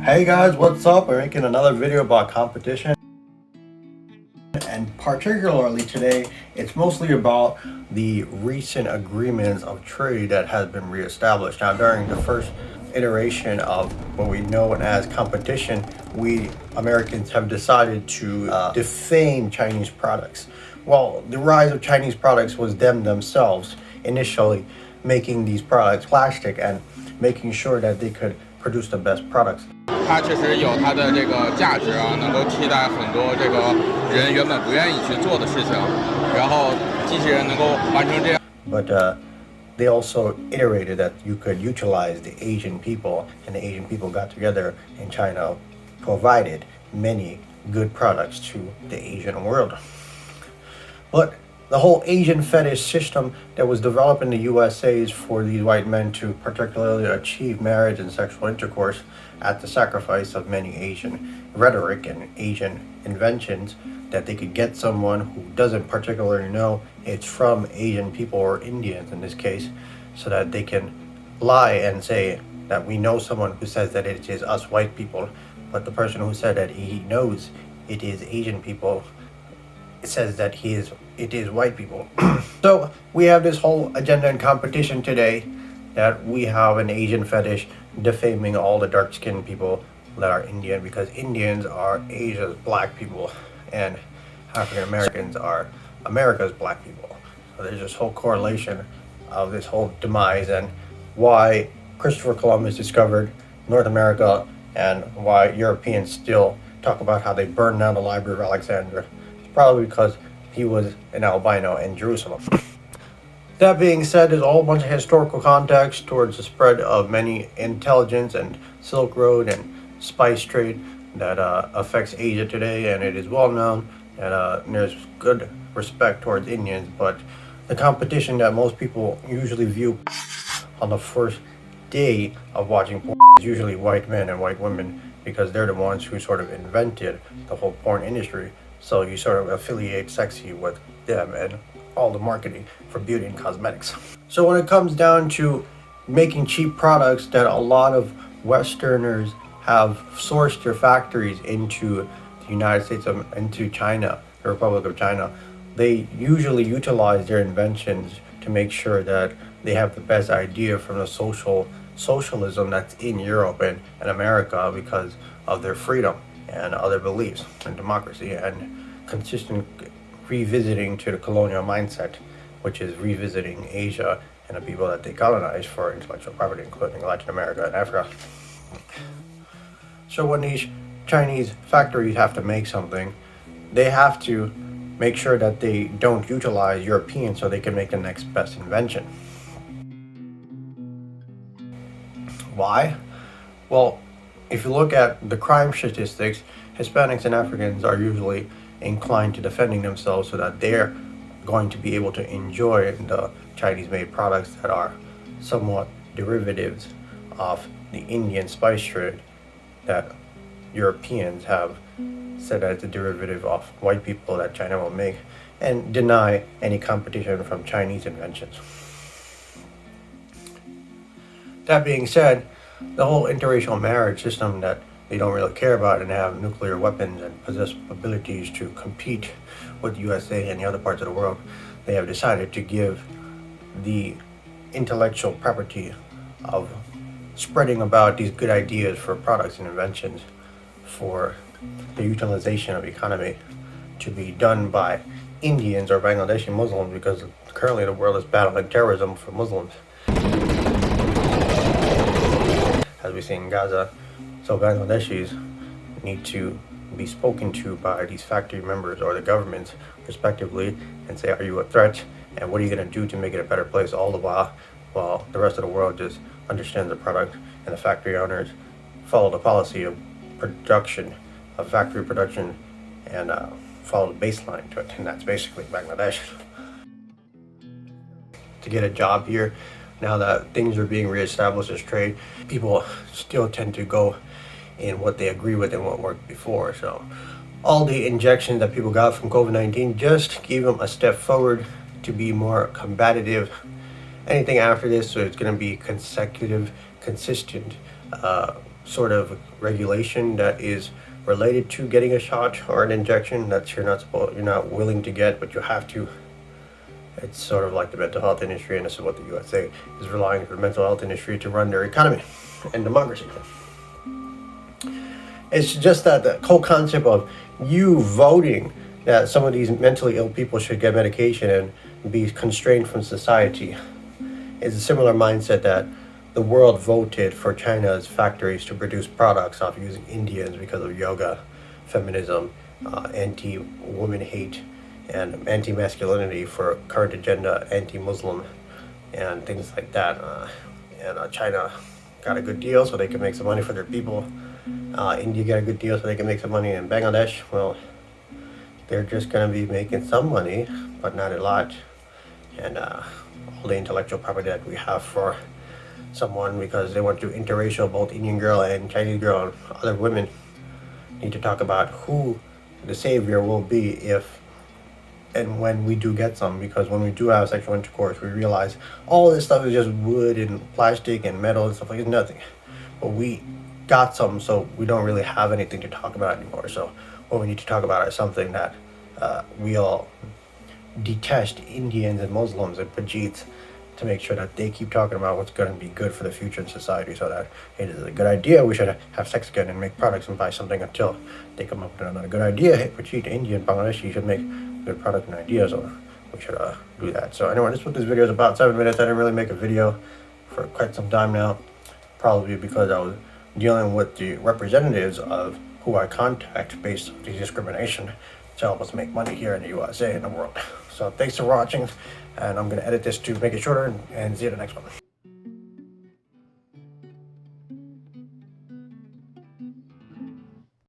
Hey guys, what's up? We're making another video about competition, and particularly today it's mostly about the recent agreements of trade that has been reestablished. Now, during the first iteration of what we know as competition, we Americans have decided to defame Chinese products. Well, the rise of Chinese products was them themselves initially making these products plastic and making sure that they could produce the best products. 它确实有它的这个价值啊，能够替代很多这个人原本不愿意去做的事情，然后机器人能够完成这样。But they also iterated that you could utilize the Asian people, and the Asian people got together in China, provided many good products to the Asian world. But the whole Asian fetish system that was developed in the USA is for these white men to particularly achieve marriage and sexual intercourse at the sacrifice of many Asian rhetoric and Asian inventions, that they could get someone who doesn't particularly know it's from Asian people or Indians in this case, so that they can lie and say that we know someone who says that it is us white people, but the person who said that he knows it is Asian people says that it is white people. So we have this whole agenda and competition today, that we have an Asian fetish defaming all the dark-skinned people that are Indian, because Indians are Asia's black people and African Americans are America's black people. So there's this whole correlation of this whole demise, and why Christopher Columbus discovered North America and why Europeans still talk about how they burned down the Library of Alexandria. It's probably because he was an albino in Jerusalem. That being said, there's a whole bunch of historical context towards the spread of many intelligence and Silk Road and spice trade that affects Asia today, and it is well known that there's good respect towards Indians, but the competition that most people usually view on the first day of watching porn is usually white men and white women, because they're the ones who sort of invented the whole porn industry. So you sort of affiliate sexy with them and all the marketing for beauty and cosmetics. So when it comes down to making cheap products that a lot of Westerners have sourced their factories into the United States, into China, the Republic of China, they usually utilize their inventions to make sure that they have the best idea from the socialism that's in Europe and America, because of their freedom and other beliefs and democracy and consistent revisiting to the colonial mindset, which is revisiting Asia and the people that they colonized for intellectual property, including Latin America and Africa. So when these Chinese factories have to make something, they have to make sure that they don't utilize Europeans so they can make the next best invention. Why? Well, if you look at the crime statistics, Hispanics and Africans are usually inclined to defending themselves, so that they're going to be able to enjoy the Chinese-made products that are somewhat derivatives of the Indian spice trade that Europeans have said as a derivative of white people that China will make, and deny any competition from Chinese inventions. That being said, the whole interracial marriage system that they don't really care about, and have nuclear weapons and possess abilities to compete with the USA and the other parts of the world, they have decided to give the intellectual property of spreading about these good ideas for products and inventions for the utilization of economy to be done by Indians or Bangladeshi Muslims, because currently the world is battling terrorism for Muslims, as we see in Gaza. So Bangladeshis need to be spoken to by these factory members or the governments respectively, and say, are you a threat, and what are you going to do to make it a better place, all the while the rest of the world just understands the product, and the factory owners follow the policy of production, of factory production, and follow the baseline to it, and that's basically Bangladesh. To get a job here, now that things are being reestablished as trade, people still tend to go in what they agree with and what worked before. So all the injections that people got from COVID-19 just gave them a step forward to be more combative. Anything after this, so it's going to be consecutive, consistent sort of regulation that is related to getting a shot or an injection that you're not willing to get, but you have to. It's sort of like the mental health industry, and this is what the USA is relying on the mental health industry to run their economy and democracy. It's just that the whole concept of you voting that some of these mentally ill people should get medication and be constrained from society is a similar mindset that the world voted for China's factories to produce products off using Indians because of yoga, feminism, anti-woman hate, and anti-masculinity for current agenda, anti-Muslim, and things like that. China got a good deal so they can make some money for their people. India got a good deal so they can make some money. And Bangladesh, well, they're just going to be making some money, but not a lot. And all the intellectual property that we have for someone, because they want to interracial, both Indian girl and Chinese girl and other women, need to talk about who the savior will be if and when we do get some, because when we do have sexual intercourse, we realize all this stuff is just wood and plastic and metal and stuff like it's nothing. But we got some, so we don't really have anything to talk about anymore. So what we need to talk about is something that we all detached Indians and Muslims and Pajeets to make sure that they keep talking about what's going to be good for the future in society, so that it is a good idea, we should have sex again and make products and buy something until they come up with another good idea. Hey, Pajeet, Indian, Bangladeshi should make good product and ideas, or we should do that. So anyway, this is what this video is about. 7 minutes. I didn't really make a video for quite some time now, probably because I was dealing with the representatives of who I contact based on the discrimination to help us make money here in the USA and the world. So thanks for watching, and I'm going to edit this to make it shorter and see you in the next one.